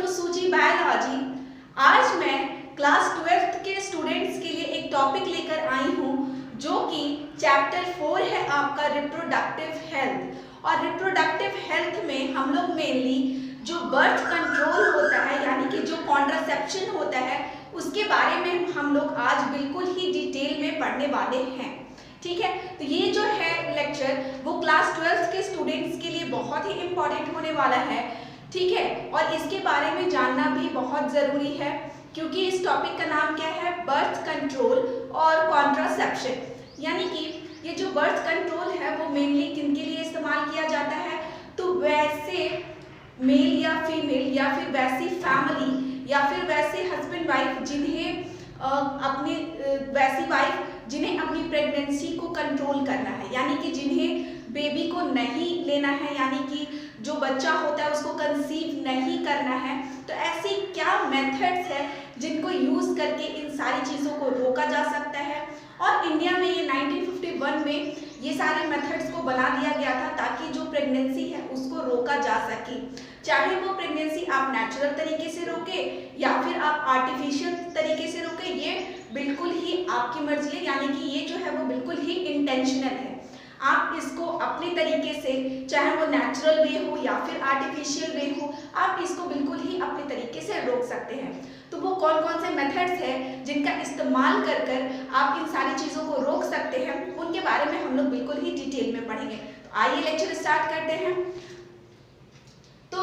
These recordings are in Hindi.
टू सूजी बायोलॉजी। आज मैं क्लास 12th के स्टूडेंट्स के लिए एक टॉपिक लेकर आई हूँ जो कि चैप्टर 4 है आपका रिप्रोडक्टिव हेल्थ। और रिप्रोडक्टिव हेल्थ में हम लोग मेनली जो बर्थ कंट्रोल होता है यानी कि जो कॉन्ट्रासेप्शन होता है उसके बारे में हम लोग आज बिल्कुल ही डिटेल में पढ़ने वाले हैं। ठीक है, तो ये जो है लेक्चर वो क्लास 12th के स्टूडेंट्स के लिए बहुत ही इम्पॉर्टेंट होने वाला है। ठीक है, और इसके बारे में जानना भी बहुत ज़रूरी है क्योंकि इस टॉपिक का नाम क्या है, बर्थ कंट्रोल और कॉन्ट्रासेप्शन। यानी कि ये जो बर्थ कंट्रोल है वो मेनली किन के लिए इस्तेमाल किया जाता है, तो वैसे मेल या फीमेल या फिर वैसी फैमिली या फिर वैसे हस्बैंड वाइफ जिन्हें जिन्हें अपनी प्रेगनेंसी को कंट्रोल करना है, यानी कि जिन्हें बेबी को नहीं लेना है, यानी कि जो बच्चा होता है उसको कंसीव नहीं करना है। तो ऐसी क्या मेथड्स है जिनको यूज़ करके इन सारी चीज़ों को रोका जा सकता है। और इंडिया में ये 1951 में ये सारे मेथड्स को बना दिया गया था ताकि जो प्रेगनेंसी है उसको रोका जा सके, चाहे वो प्रेगनेंसी आप नेचुरल तरीके से रोके या फिर आप आर्टिफिशियल तरीके से रोके, ये बिल्कुल ही आपकी मर्जी है। यानी कि ये जो है वो बिल्कुल ही इंटेंशनल है। आप इसको अपने तरीके से, चाहे वो नेचुरल वे हो या फिर आर्टिफिशियल वे हो, आप इसको बिल्कुल ही अपने तरीके से रोक सकते हैं। तो वो कौन कौन से मेथड्स हैं जिनका इस्तेमाल कर कर आप इन सारी चीज़ों को रोक सकते हैं, उनके बारे में हम लोग बिल्कुल ही डिटेल में पढ़ेंगे। तो आइए लेक्चर स्टार्ट करते हैं। तो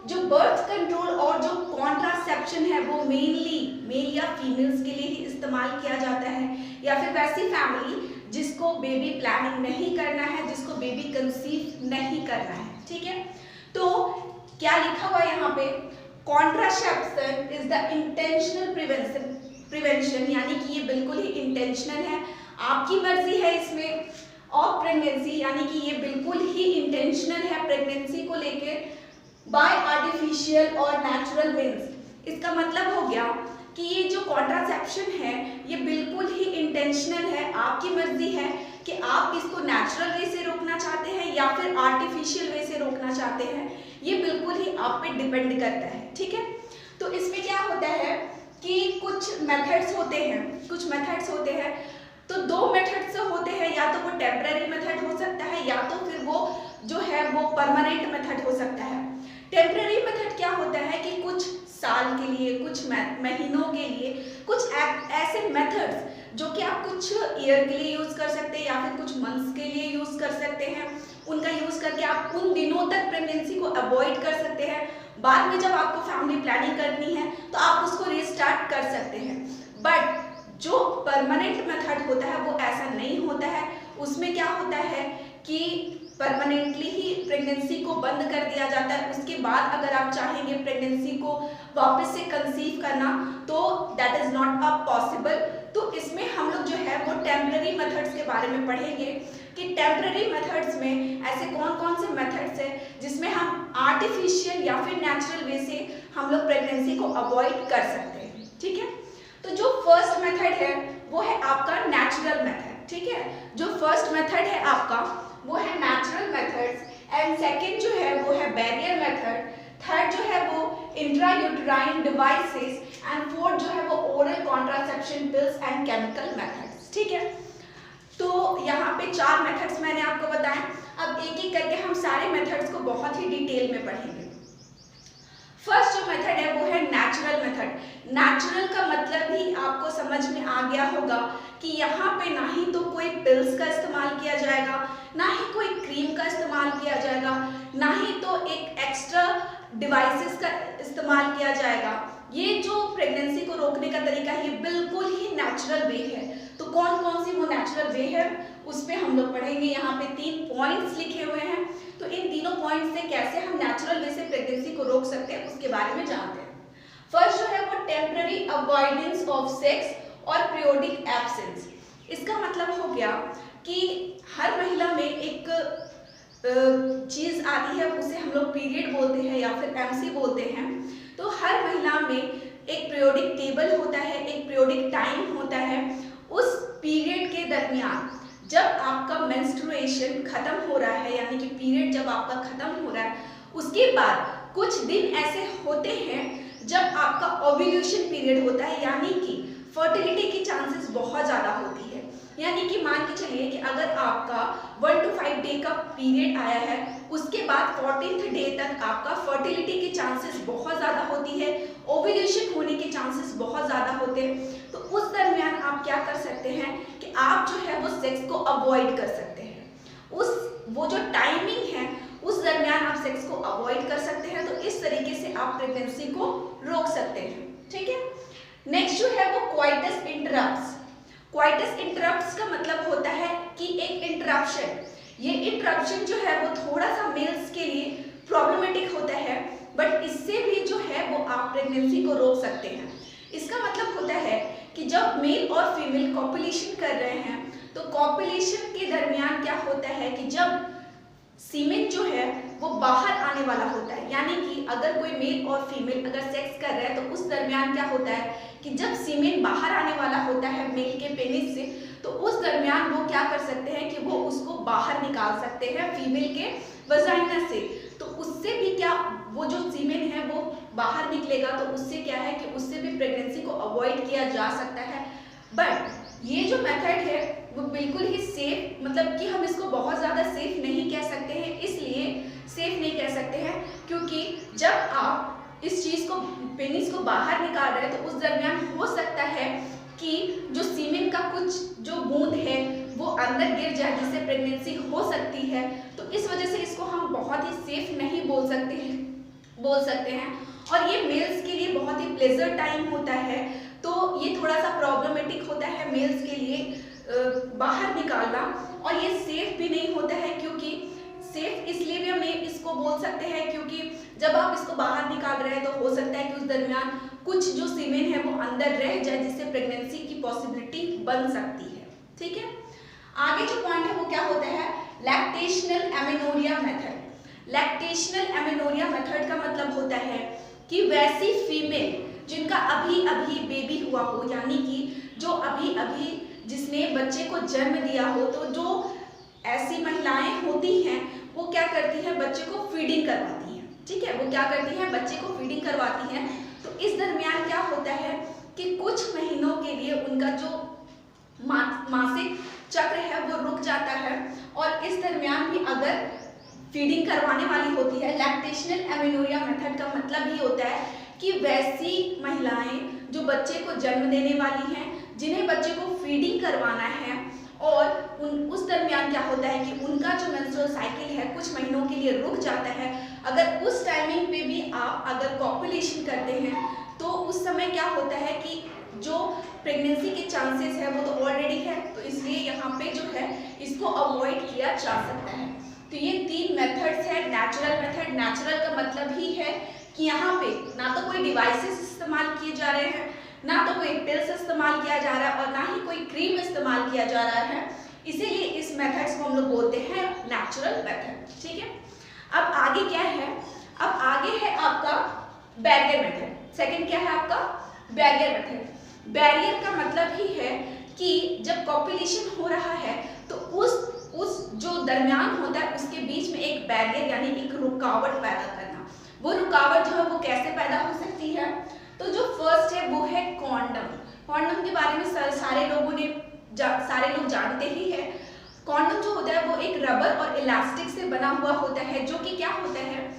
जो बर्थ कंट्रोल और जो कॉन्ट्रासेप्शन है वो मेनली मेल या फीमेल्स के लिए ही इस्तेमाल किया जाता है, या फिर वैसी फैमिली जिसको बेबी प्लानिंग नहीं करना है, जिसको बेबी कंसीव नहीं करना है। ठीक है, तो क्या लिखा हुआ है यहाँ पे, contraception is the intentional prevention, यानी कि ये बिल्कुल ही इंटेंशनल है, आपकी मर्जी है इसमें। और प्रेगनेंसी यानी कि ये बिल्कुल ही इंटेंशनल है प्रेगनेंसी को लेके बाय आर्टिफिशियल और नेचुरल मीन्स। इसका मतलब हो गया कि ये जो कॉन्ट्रासेप्शन है ये बिल्कुल ही इंटेंशनल है, आपकी मर्जी है कि आप इसको नेचुरल वे से रोकना चाहते हैं या फिर आर्टिफिशियल वे से रोकना चाहते हैं, ये बिल्कुल ही आप पे डिपेंड करता है। ठीक है, तो इसमें क्या होता है कि कुछ मेथड्स होते हैं, तो दो मेथड्स होते हैं, या तो वो टेम्पररी मेथड हो सकता है या तो फिर वो जो है वो परमानेंट मेथड हो सकता है। टेम्पररी मेथड क्या होता है कि कुछ साल के लिए, कुछ महीनों के लिए, कुछ ऐसे मेथड्स जो कि आप कुछ ईयर के लिए यूज़ कर सकते हैं या फिर कुछ मंथ्स के लिए यूज़ कर सकते हैं, उनका यूज़ करके आप उन दिनों तक प्रेगनेंसी को अवॉइड कर सकते हैं। बाद में जब आपको फैमिली प्लानिंग करनी है तो आप उसको रीस्टार्ट कर सकते हैं। बट जो परमानेंट मेथड होता है वो ऐसा नहीं होता है। उसमें क्या होता है कि परमानेंटली ही प्रेगनेंसी को बंद कर दिया जाता है। उसके बाद अगर आप चाहेंगे प्रेगनेंसी को वापस से कंसीव करना तो that is not a possible. तो इसमें हम लोग जो है वो टेम्पररी मेथड्स के बारे में पढ़ेंगे कि टेम्पररी मेथड्स में ऐसे कौन कौन से मेथड्स हैं जिसमें हम आर्टिफिशियल या फिर नेचुरल वे से हम लोग प्रेगनेंसी को अवॉइड कर सकते हैं। ठीक है, तो जो फर्स्ट मेथड है वो है आपका नेचुरल मेथड। ठीक है, जो फर्स्ट मेथड है आपका वो है नेचुरल मेथड्स, एंड सेकंड जो है वो है बैरियर मेथड, थर्ड जो है वो इंट्रायूटेराइन डिवाइसेस, एंड फोर्थ जो है वो oral contraception pills and chemical methods. ठीक है, तो यहाँ पे 4 मेथड्स मैंने आपको बताए। अब एक एक करके हम सारे मेथड्स को बहुत ही डिटेल में पढ़ेंगे। फर्स्ट जो मेथड है वो है नेचुरल मेथड। नेचुरल का मतलब भी आपको समझ में आ गया होगा कि यहाँ पे ना ही तो कोई पिल्स का इस्तेमाल किया जाएगा, ना ही कोई क्रीम का इस्तेमाल किया जाएगा, ना ही तो एक एक्स्ट्रा डिवाइसेस का इस्तेमाल किया जाएगा। ये जो प्रेगनेंसी को रोकने का तरीका है ये बिल्कुल ही नेचुरल वे है। तो कौन कौन सी वो नेचुरल वे है उस पर हम लोग पढ़ेंगे। यहाँ पे 3 पॉइंट्स लिखे हुए हैं, तो इन तीनों पॉइंट्स से कैसे हम नेचुरल वे से प्रेगनेंसी को रोक सकते हैं उसके बारे में जानते हैं। फर्स्ट जो है वो टेम्पररी अवॉइडेंस ऑफ सेक्स और पीरियोडिक एब्सेंस। इसका मतलब हो गया कि हर महिला में एक चीज़ आती है, उसे हम लोग पीरियड बोलते हैं या फिर एमसी बोलते हैं। तो हर महिला में एक पीरियोडिक टेबल होता है, एक पीरियोडिक टाइम होता है। उस पीरियड के दरमियान जब आपका मेंस्ट्रुएशन खत्म हो रहा है, यानी कि पीरियड जब आपका खत्म हो रहा है, उसके बाद कुछ दिन ऐसे होते हैं ओव्यूलेशन पीरियड होता है, यानी कि फर्टिलिटी की चांसेस बहुत ज़्यादा होती है। यानी कि मान के चलिए कि अगर आपका 1 to 5 डे का पीरियड आया है, उसके बाद 14th डे तक आपका फर्टिलिटी के चांसेस बहुत ज़्यादा होती है, ओव्यूलेशन होने के चांसेस बहुत ज़्यादा होते हैं। तो उस दरमियान आप क्या कर सकते हैं कि आप जो है वो सेक्स को अवॉइड कर सकते हैं। वो जो टाइमिंग है उस दरमियान आप सेक्स को अवॉइड कर सकते हैं। तो इस तरीके से आप प्रेगनेंसी को रोक सकते हैं। ठीक है, नेक्स्ट जो है वो क्वाइटस इंटरप्ट्स। क्वाइटस इंटरप्ट्स का मतलब होता है कि एक इंटरप्शन। ये इंटरप्शन जो है वो थोड़ा सा मेल्स के लिए प्रॉब्लमेटिक होता है, बट इससे भी जो है वो आप प्रेगनेंसी को रोक सकते हैं। इसका मतलब होता है कि जब मेल और फीमेल कॉपुलेशन कर रहे हैं तो कॉपुलेशन के दरमियान क्या होता है कि जब सीमेन जो है वो बाहर आने वाला होता है, यानी कि अगर कोई मेल और फीमेल अगर सेक्स कर रहे हैं तो उस दरमियान क्या होता है कि जब सीमेन बाहर आने वाला होता है मेल के पेनिस से, तो उस दरमियान वो क्या कर सकते हैं कि वो उसको बाहर निकाल सकते हैं फीमेल के वजाइना से। तो उससे भी क्या वो जो सीमेन है वो बाहर निकलेगा, तो उससे क्या है कि उससे भी प्रेगनेंसी को अवॉइड किया जा सकता है। बट ये जो मेथड है वो बिल्कुल ही सेफ, मतलब कि हम इसको बहुत ज़्यादा सेफ नहीं कह सकते हैं। इसलिए सेफ नहीं कह सकते हैं क्योंकि जब आप इस चीज़ को पेनिस को बाहर निकाल रहे हैं तो उस दरमियान हो सकता है कि जो सीमेन का कुछ जो बूंद है वो अंदर गिर जाए, जिससे प्रेगनेंसी हो सकती है। तो इस वजह से इसको हम बहुत ही सेफ नहीं बोल सकते हैं। और ये मेल्स के लिए बहुत ही प्लेजर टाइम होता है, तो ये थोड़ा सा प्रॉब्लमेटिक होता है मेल्स के लिए बाहर निकालना। और ये सेफ भी नहीं होता है, क्योंकि सेफ इसलिए भी हम इसको बोल सकते हैं क्योंकि जब आप इसको बाहर निकाल रहे हैं तो हो सकता है कि उस दरमियान कुछ जो सीमेन है वो अंदर रह जाए, जिससे प्रेगनेंसी की पॉसिबिलिटी बन सकती है। ठीक है, आगे जो पॉइंट है वो क्या होता है, lactational amenorrhea method. Lactational amenorrhea method का मतलब होता है कि वैसी फीमेल जिनका अभी अभी बेबी हुआ हो, यानी कि जो अभी अभी जिसने बच्चे को जन्म दिया हो, तो जो ऐसी महिलाएं होती हैं वो क्या करती हैं, बच्चे को फीडिंग करवाती हैं। ठीक है, वो क्या करती हैं, बच्चे को फीडिंग करवाती हैं। तो इस दरमियान क्या होता है कि कुछ महीनों के लिए उनका जो मासिक चक्र है वो रुक जाता है, और इस दरमियान भी अगर फीडिंग करवाने वाली होती है। लैक्टेशनल एमेनोरिया मेथड का मतलब ही होता है कि वैसी महिलाएं जो बच्चे को जन्म देने वाली हैं, जिन्हें बच्चे को फीडिंग करवाना है, और उस दरमियान क्या होता है कि उनका जो मेंस्ट्रुअल साइकिल है कुछ महीनों के लिए रुक जाता है। अगर उस टाइमिंग पे भी आप अगर कॉपुलेशन करते हैं तो उस समय क्या होता है कि जो प्रेगनेंसी के चांसेस है वो तो ऑलरेडी है, तो इसलिए यहाँ पे जो है इसको अवॉइड किया जा सकता है। तो ये 3 मेथड्स है। नेचुरल मेथड, नेचुरल का मतलब ही है कि यहाँ पे ना तो कोई डिवाइसेस इस्तेमाल किए जा रहे हैं, ना तो कोई पिल्स इस्तेमाल किया जा रहा है, और ना ही कोई क्रीम इस्तेमाल किया जा रहा है। इसीलिए इस मेथड्स को हम लोग बोलते हैं नेचुरल मेथड। ठीक है, अब आगे क्या है, अब आगे है आपका बैरियर मेथड। सेकंड क्या है आपका, बैरियर मेथड। बैरियर का मतलब ही है कि जब कॉपुलेशन हो रहा है तो उस जो दरमियान होता है उसके बीच में एक बैरियर यानी एक रुकावट पैदा करना। वो रुकावट जो है वो कैसे पैदा हो सकती है, तो जो फर्स्ट है वो है कॉन्डम। कॉन्डम के बारे में सारे लोग जानते ही है। कॉन्डम जो होता है वो एक रबर और इलास्टिक से बना हुआ होता है, जो कि क्या होता है,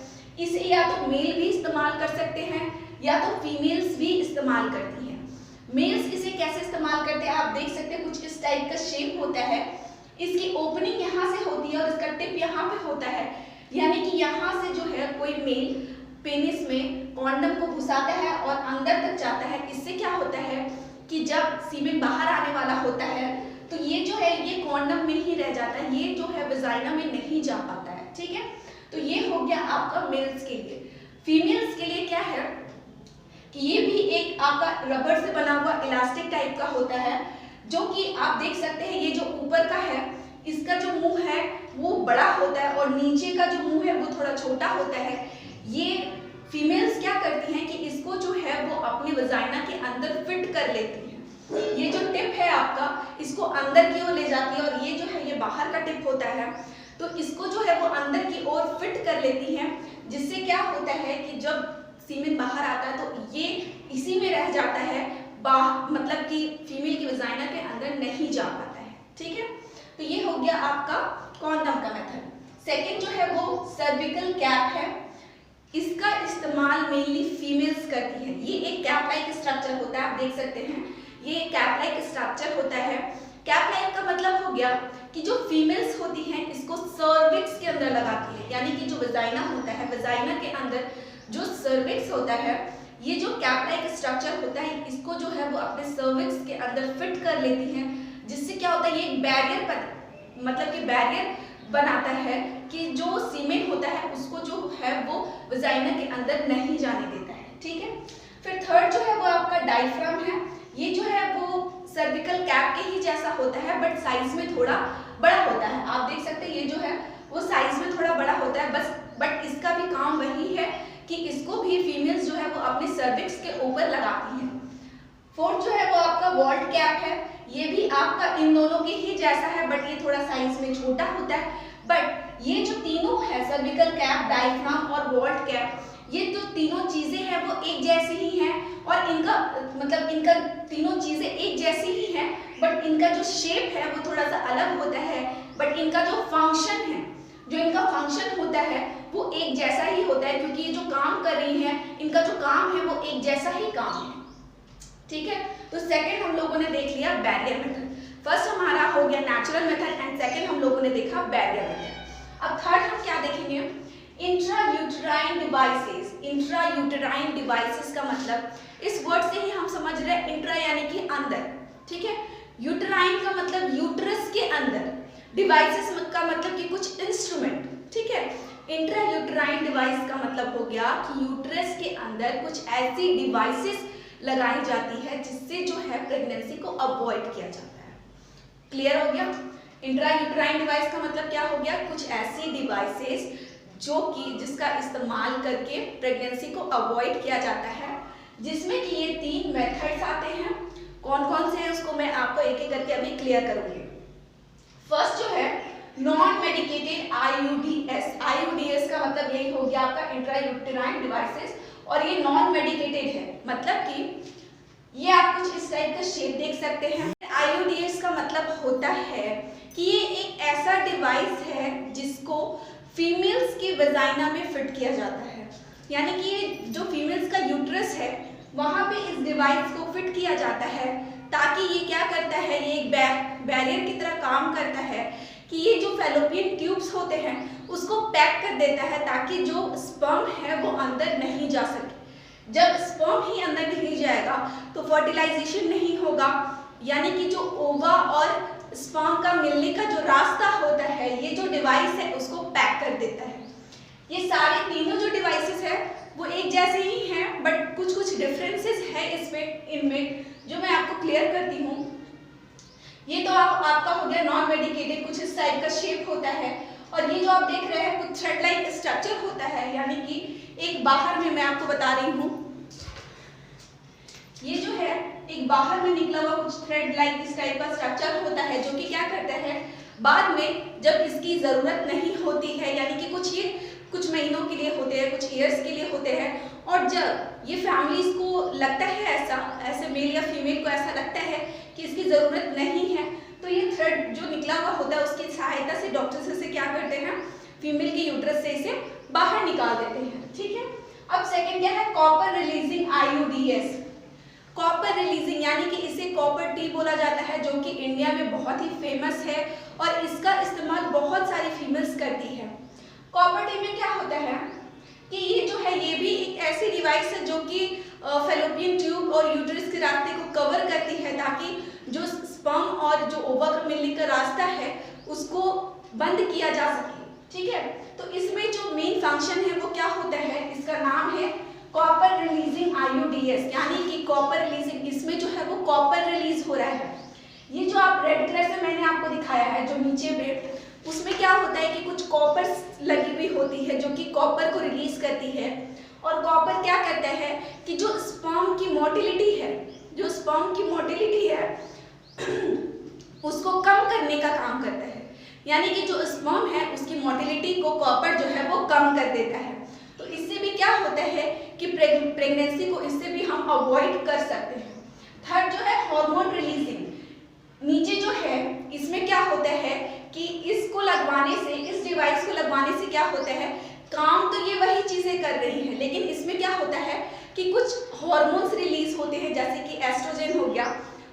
इसे या तो मेल भी इस्तेमाल कर सकते हैं या तो फीमेल्स भी इस्तेमाल करती हैं। मेल्स इसे कैसे इस्तेमाल करते हैं आप देख सकते हैं, कुछ इस टाइप का शेप होता है। इसकी ओपनिंग यहाँ से होती है और इसका टिप यहाँ पे होता है, यानी कि यहाँ से जो है कोई मेल पेनिस में कॉन्डम को घुसाता है और अंदर तक जाता है। इससे क्या होता है कि जब सीमेन बाहर आने वाला होता है तो ये जो है ये कॉन्डम में ही रह जाता है, ये जो है वजाइना में नहीं जा पाता है। ठीक है, तो ये हो गया आपका मेल्स के लिए। फीमेल्स के लिए क्या है कि ये भी एक आपका रबर से बना हुआ इलास्टिक टाइप का होता है, जो कि आप देख सकते हैं ये जो ऊपर का है इसका जो मुंह है वो बड़ा होता है और नीचे का जो मुंह है वो थोड़ा छोटा होता है। ये फीमेल्स क्या करती हैं कि इसको जो है वो अपने वजाइना के अंदर फिट कर लेती हैं। ये जो टिप है आपका इसको अंदर की ओर ले जाती है और ये जो है ये बाहर का टिप होता है, तो इसको जो है वो अंदर की ओर फिट कर लेती हैं, जिससे क्या होता है कि जब सीमेन बाहर आता है तो ये इसी में रह जाता है, मतलब कि फीमेल की वजाइना के अंदर नहीं जा पाता है। ठीक है, तो ये हो गया आपका कॉन्डम का मेथड। सेकेंड जो है वो सर्विकल कैप है। इसका इस्तेमाल मेनली फीमेल्स करती है। ये एक कैप लाइक स्ट्रक्चर होता है, आप देख सकते हैं, ये एक कैप लाइक स्ट्रक्चर होता है। कैप लाइक का मतलब हो गया कि जो फीमेल्स होती हैं इसको सर्विक्स के अंदर लगाती है, यानी कि जो वजाइना होता है, वजाइना के अंदर जो सर्विक्स होता है, ये जो कैप लाइक स्ट्रक्चर होता है इसको जो है वो अपने सर्विक्स के अंदर फिट कर लेती है, जिससे क्या होता है, ये एक बैरियर मतलब कि बैरियर बनाता है कि जो सीमेन होता है उसको जो है वो वजाइना के अंदर नहीं जाने देता है। ठीक है, फिर थर्ड जो है वो आपका डायफ्राम है। ये जो है वो सर्विकल कैप के ही जैसा होता है बट साइज में थोड़ा बड़ा होता है। आप देख सकते हैं ये जो है वो साइज में थोड़ा बड़ा होता है, बट इसका भी काम वही है कि इसको भी फीमेल्स जो है वो अपने सर्विक्स के ऊपर लगाती हैं। फोर्थ जो है वो आपका वॉल्ट कैप है। ये भी आपका इन दोनों के ही जैसा है बट ये थोड़ा साइज में छोटा होता है। बट ये जो तीनों है, सर्विकल कैप, डायफ्राम और वॉल्ट कैप, ये जो तीनों चीजें हैं वो एक जैसी ही हैं और इनका मतलब इनका तीनों चीजें एक जैसी ही हैं, बट इनका जो शेप है वो थोड़ा सा अलग होता है। बट इनका जो फंक्शन है, जो इनका फंक्शन होता है वो एक जैसा ही होता है, क्योंकि ये जो काम कर रही हैं इनका जो काम है वो एक जैसा ही काम है। ठीक है, तो सेकंड हम लोगों ने देख लिया बैरियर मेथड। फर्स्ट हमारा हो गया नेचुरल मेथड एंड सेकंड हम लोगों ने देखा बैरियर मेथड। अब थर्ड हम क्या देखेंगे, इंट्रायूटेराइन डिवाइसेस। इंट्रायूटेराइन डिवाइसेस का मतलब इस वर्ड से ही हम समझ रहे हैं, इंट्रा यानी कि अंदर। ठीक है, यूटेराइन का मतलब यूट्रस के अंदर, डिवाइसेस का मतलब कि कुछ इंस्ट्रूमेंट। ठीक है, इंट्रायूटेराइन डिवाइस का मतलब हो गया कि यूट्रस के अंदर कुछ ऐसी डिवाइसेस लगाई जाती है जिससे जो है प्रेगनेंसी को अवॉइड किया जाता है। क्लियर हो गया? इंट्रायूटेराइन डिवाइस का मतलब क्या हो गया, कुछ ऐसी डिवाइसेस जो कि जिसका इस्तेमाल करके प्रेगनेंसी को अवॉइड किया जाता है, जिसमें कि ये 3 मेथड्स आते हैं। कौन कौन से हैं उसको मैं आपको एक एक करके अभी क्लियर करूंगी। फर्स्ट जो है नॉन मेडिकेटेड आईयूडीएस। आईयूडीएस का मतलब यही हो गया आपका इंट्रायूटेराइन डिवाइसेस, और ये नॉन मेडिकेटेड है, मतलब कि ये आप कुछ इस टाइप का शेप देख सकते हैं। आईयूडीएस का मतलब होता है कि ये एक ऐसा डिवाइस है जिसको फीमेल्स की वजाइना में फिट किया जाता है, यानी कि ये जो फीमेल्स का यूट्रस है वहां पे इस डिवाइस को फिट किया जाता है, ताकि ये क्या करता है, ये एक बैरियर की तरह काम करता है कि ये जो फैलोपियन ट्यूब्स होते हैं उसको पैक कर देता है, ताकि जो स्पर्म है वो अंदर नहीं जा सके। जब स्पर्म ही अंदर नहीं जाएगा तो फर्टिलाइजेशन नहीं होगा, यानी कि जो ओवा और स्पर्म का मिलने का जो रास्ता होता है ये जो डिवाइस है उसको पैक कर देता है। ये सारे तीनों जो डिवाइसेस है वो एक जैसे ही हैं, बट कुछ कुछ डिफरेंसेस है इसमें, इनमें जो मैं आपको क्लियर करती हूँ। ये तो आपका हो गया नॉन मेडिकेटेड, कुछ इस टाइप का शेप होता है, और ये जो आप देख रहे हैं कुछ थ्रेड लाइक स्ट्रक्चर होता है, यानी कि एक बाहर में मैं आपको बता रही हूँ, ये जो है एक बाहर में निकला हुआ कुछ थ्रेड लाइक इस टाइप का स्ट्रक्चर होता है, जो कि क्या करता है बाद में जब इसकी जरूरत नहीं होती है, यानी कि कुछ महीनों के लिए होते हैं, कुछ ईयर्स के लिए होते हैं, और जब ये फैमिलीज को लगता है ऐसे मेल या फीमेल को ऐसा लगता है कि इसकी ज़रूरत नहीं है, तो ये थ्रेड जो निकला हुआ होता है उसकी सहायता से डॉक्टर्स इसे क्या करते हैं, फीमेल के यूट्रस से इसे बाहर निकाल देते हैं। ठीक है, अब सेकेंड क्या है, कॉपर रिलीजिंग आईयूडीएस। कॉपर रिलीजिंग यानी कि इसे कॉपर टी बोला जाता है, जो कि इंडिया में बहुत ही फेमस है और इसका इस्तेमाल बहुत सारी फीमेल्स करती है। कॉपर टी में क्या होता है कि ये जो है ये भी एक ऐसी डिवाइस है जो कि फैलोपियन ट्यूब और यूट्रस के रास्ते को कवर करती है, ताकि जो स्पर्म और जो ओवा का मिलने का रास्ता है उसको बंद किया जा सके। ठीक है, तो इसमें जो मेन फंक्शन है वो क्या होता है, इसका नाम है कॉपर रिलीजिंग आईयूडीएस, यानी कि कॉपर रिलीजिंग, इसमें जो है वो कॉपर रिलीज हो रहा है। ये जो आप रेड कलर से मैंने आपको दिखाया है जो नीचे पे, उसमें क्या होता है कि कुछ कॉपर लगी हुई होती है जो कि कॉपर को रिलीज करती है, और कॉपर क्या करता है कि जो स्पर्म की मोटिलिटी है, जो स्पर्म की मोटिलिटी है उसको कम करने का काम करता है, यानी कि जो स्पर्म है उसकी मोटिलिटी को कॉपर जो है वो कम कर देता है। तो इससे भी क्या होता है कि प्रेगनेंसी को इससे भी हम अवॉइड कर सकते हैं। थर्ड जो है हार्मोन रिलीजिंग, नीचे जो है इसमें क्या होता है कि इसको लगवाने से, इस डिवाइस को लगवाने से क्या होता है, काम तो ये वही चीजें कर रही है, लेकिन इसमें क्या होता है कि कुछ हार्मोन्स रिलीज होते हैं, जैसे कि एस्ट्रोजन हो गया,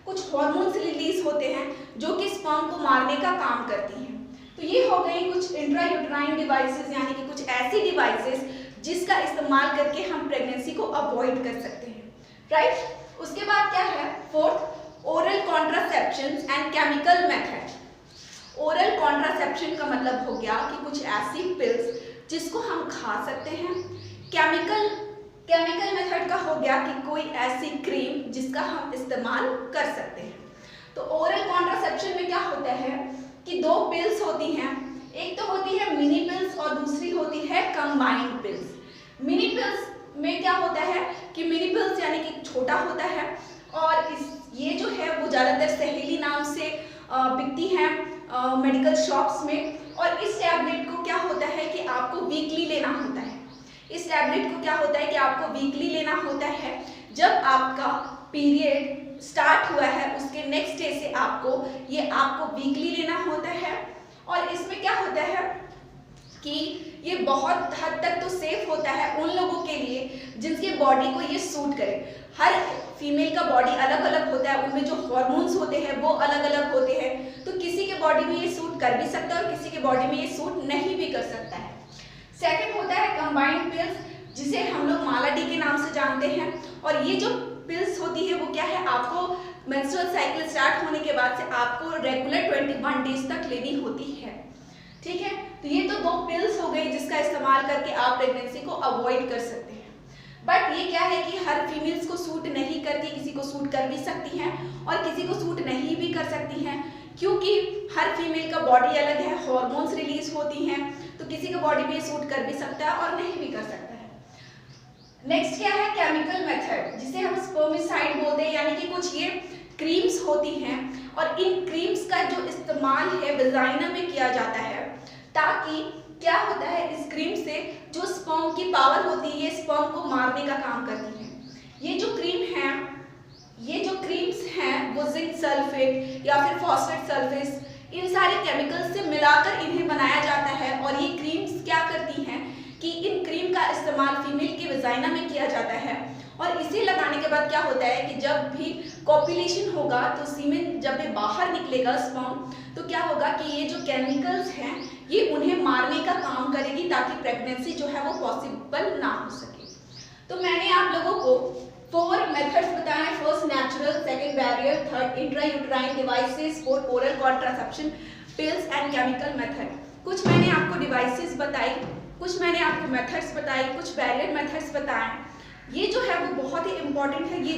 कुछ हार्मोन्स रिलीज होते हैं जो कि स्पर्म को मारने का काम करती हैं। तो ये हो गई कुछ इंट्रायूटेराइन डिवाइसेस, यानी कि कुछ ऐसी डिवाइसेस जिसका इस्तेमाल करके हम प्रेगनेंसी को अवॉइड कर सकते हैं, राइट। उसके बाद क्या है, fourth, oral contraception and chemical method. Oral contraception का मतलब हो गया कि कुछ ऐसी पिल्स जिसको हम खा सकते हैं। केमिकल मेथड का हो गया कि कोई ऐसी क्रीम जिसका हम इस्तेमाल कर सकते हैं। तो ओरल कॉन्ट्रासेप्शन में क्या होता है कि दो पिल्स होती हैं, एक तो होती है मिनी पिल्स और दूसरी होती है कंबाइंड पिल्स। मिनी पिल्स में क्या होता है कि मिनी पिल्स यानी कि छोटा होता है, और ये जो है वो ज़्यादातर सहेली नाम से बिकती हैं मेडिकल शॉप्स में। और इस टैबलेट को क्या होता है कि आपको वीकली लेना होता है। इस टैबलेट को क्या होता है कि आपको वीकली लेना होता है। जब आपका पीरियड स्टार्ट हुआ है उसके नेक्स्ट डे से आपको वीकली लेना होता है। और इसमें क्या होता है कि ये बहुत हद तक तो सेफ होता है उन लोगों के लिए जिनके बॉडी को ये सूट करे। हर फीमेल का बॉडी अलग अलग होता है, उनमें जो हार्मोन्स होते हैं वो अलग अलग होते हैं, तो किसी के बॉडी में ये सूट कर भी सकता है और किसी के बॉडी में ये सूट नहीं भी कर सकता है। सेकंड होता है कंबाइंड पिल्स, जिसे हम लोग माला डी के नाम से जानते हैं। और ये जो पिल्स होती है वो क्या है, आपको मेंस्ट्रुअल साइकिल स्टार्ट होने के बाद से आपको रेगुलर 21 डेज तक लेनी होती है, ठीक है। तो ये तो दो पिल्स हो गई जिसका इस्तेमाल करके आप प्रेगनेंसी को अवॉइड कर सकते हैं। बट ये क्या है कि हर फीमेल्स को सूट नहीं करती, किसी को सूट कर भी सकती हैं और किसी को सूट नहीं भी कर सकती हैं, क्योंकि हर फीमेल का बॉडी अलग है, हार्मोन्स रिलीज होती हैं, तो किसी का बॉडी में सूट कर भी सकता है और नहीं भी कर सकता है। नेक्स्ट क्या है, केमिकल मेथड, जिसे हम स्पर्मिसाइड बोलते हैं, यानी कि कुछ ये क्रीम्स होती हैं और इन क्रीम्स का जो इस्तेमाल है वजाइना में किया जाता है, ताकि क्या होता है इस क्रीम से जो स्पर्म की पावर होती है ये स्पर्म को मारने का काम करती है। ये जो क्रीम्स हैं वो जिंक सल्फेट या फिर फॉस्फेट सल्फेट, इन सारे केमिकल्स से मिलाकर इन्हें बनाया जाता है। और ये क्रीम्स क्या करती हैं कि इन क्रीम का इस्तेमाल फीमेल के वजाइना में किया जाता है, और इसे लगाने के बाद क्या होता है कि जब भी कॉपुलेशन होगा तो सीमेन जब भी बाहर निकलेगा स्पर्म, तो क्या होगा कि ये जो केमिकल्स हैं ये उन्हें मारने का काम करेगी, ताकि प्रेगनेंसी जो है वो पॉसिबल ना हो सके। तो मैंने आप लोगों को 4 मेथड्स बताए, first natural, second barrier, third intrauterine devices, fourth oral contraception, pills and chemical method. कुछ मैंने आपको डिवाइसेस बताई, कुछ मैंने आपको मेथड्स बताई, कुछ बैरियर मेथड्स बताए। ये जो है वो बहुत ही इम्पॉर्टेंट है, ये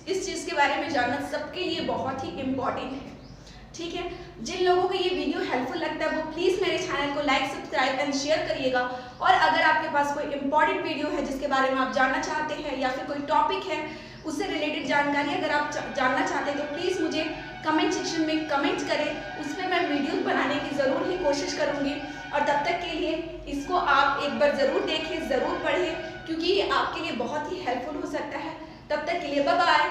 इस चीज़ के बारे में जानना सबके लिए बहुत ही इम्पॉर्टेंट है, ठीक है। जिन लोगों को ये वीडियो हेल्पफुल लगता है वो प्लीज़ मेरे चैनल को लाइक, सब्सक्राइब एंड शेयर करिएगा। और अगर आपके पास कोई इंपॉर्टेंट वीडियो है जिसके बारे में आप जानना चाहते हैं या फिर कोई टॉपिक है उससे रिलेटेड जानकारी अगर आप जानना चाहते हैं तो प्लीज़ मुझे कमेंट सेक्शन में कमेंट करें, उसमें मैं वीडियो बनाने की ज़रूर ही कोशिश करूँगी। और तब तक के लिए इसको आप एक बार ज़रूर देखें, ज़रूर पढ़ें, क्योंकि ये आपके लिए बहुत ही हेल्पफुल हो सकता है। तब तक के लिए बाय बाय।